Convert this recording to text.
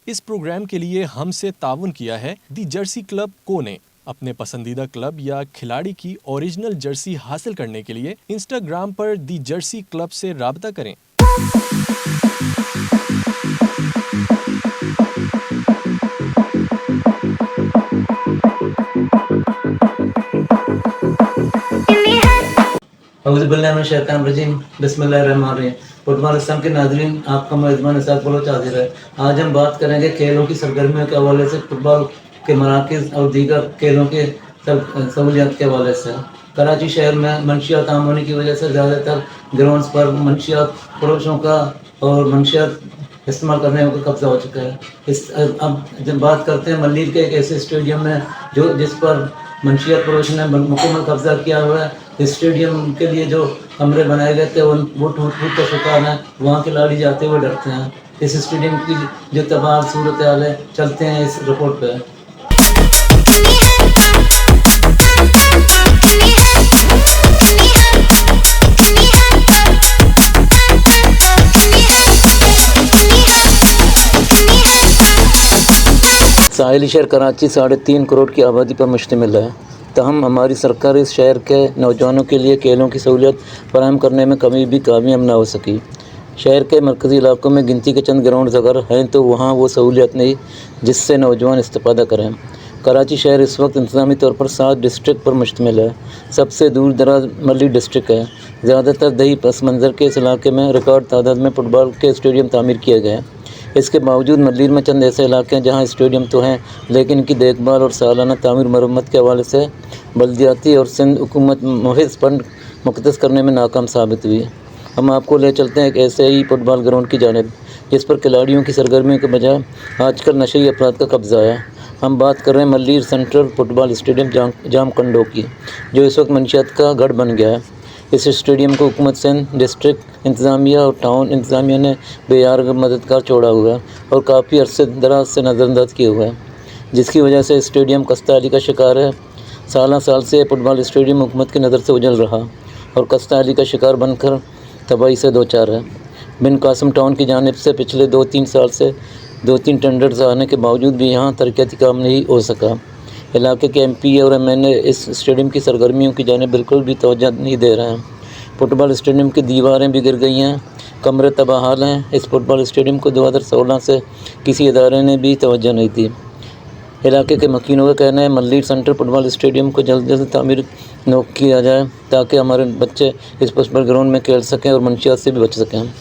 इस प्रोग्राम के लिए हमसे ताउन किया है दी जर्सी क्लब को ने। अपने पसंदीदा क्लब या खिलाड़ी की ओरिजिनल जर्सी हासिल करने के लिए इंस्टाग्राम पर दी जर्सी क्लब से राब्ता करें। बिस्मिल्लाहिर्रहमानिर्रहीम। फुटबॉल इस्लाम के नाज़रीन, आपका मेज़बान इसाक बलोच हाजिर है। आज हम बात करेंगे खेलों की सरगर्मियों के हवाले से फुटबॉल के मराकज़ और दीगर खेलों के सहूलियात के हवाले से। कराची शहर में मंशियात आम होने की वजह से ज़्यादातर ग्राउंड्स पर मंशियात फरोशों का और मंशियात इस्तेमाल करने का कब्जा हो चुका है। अब जब बात करते हैं मल्लीर के एक ऐसे स्टेडियम में जिस पर मंशियात फरोश ने मुकम्मल कब्जा किया हुआ है। इस स्टेडियम के लिए जो कमरे बनाए गए थे वो टूट फूट का शिकार हैं। वहाँ खिलाड़ी जाते हुए डरते हैं। इस स्टेडियम की जो तबाह सूरत हाल है, चलते हैं इस रिपोर्ट पे। साहिली शहर कराची 3.5 करोड़ की आबादी पर मुश्तमिल है। तहम हमारी सरकार इस शहर के नौजवानों के लिए खेलों की सहूलियत फराहम करने में कभी भी कामयाब न हो सकी। शहर के मरकज़ी इलाकों में गिनती के चंद ग्राउंड अगर हैं तो वहाँ वो सहूलियत नहीं जिससे नौजवान इस्तेफादा करें। कराची शहर इस वक्त इंतज़ामी तौर पर 7 डिस्ट्रिक्ट पर मुश्तमिल है। सबसे दूर दराज मल्ली डिस्ट्रिक्ट है। ज़्यादातर दही पस मंज़र के इस इलाके में रिकॉर्ड तादाद में फुटबॉल के स्टेडियम तामीर किए गए हैं। इसके बावजूद मल्लीर में चंद ऐसे इलाके हैं जहाँ स्टेडियम तो हैं, लेकिन इनकी देखभाल और सालाना तामीर मरम्मत के हवाले से बल्दियाती और सिंध हुकूमत महज फंड मुख्तस करने में नाकाम साबित हुई। हम आपको ले चलते हैं एक ऐसे ही फुटबॉल ग्राउंड की जानिब जिस पर खिलाड़ियों की सरगर्मियों के बजाय आजकल नशे अफराद का कब्जा है। हम बात कर रहे हैं मल्लीर सेंट्रल फुटबॉल स्टेडियम जाम कंडो की, जो इस वक्त मंशियात का गढ़ बन गया है। इस स्टेडियम को हुकूमत सिंध, डिस्ट्रिक्ट इंतज़ामिया और टाउन इंतज़ामिया ने बेयार मददगार छोड़ा हुआ है और काफ़ी अरसे दराज से नज़रअंदाज किया हुआ है, जिसकी वजह से स्टेडियम कस्ताली का शिकार है। साल से फुटबॉल स्टेडियम हुकूमत की नज़र से उजल रहा और कस्ताली का शिकार बनकर तबाही से दो चार है। बिन कासिम टाउन की जानिब से पिछले 2-3 साल से 2-3 टेंडर्स आने के बावजूद भी यहाँ तरक्याती काम नहीं हो सका। इलाके के MP और MNA इस स्टेडियम की सरगर्मियों की जानिब बिल्कुल भी तवज्जो नहीं दे रहे हैं। फुटबॉल स्टेडियम की दीवारें भी गिर गई हैं, कमरे तबाहाल हैं। इस फुटबॉल स्टेडियम को 2016 से किसी इदारे ने भी तवज्जो नहीं दी। इलाके के मकीनों का कहना है मल्लीर सेंट्रल फुटबॉल स्टेडियम को जल्द से जल्द तामीर किया जाए ताकि हमारे बच्चे इस फुटबॉल ग्राउंड में खेल सकें और मंशियात से भी बच सकें।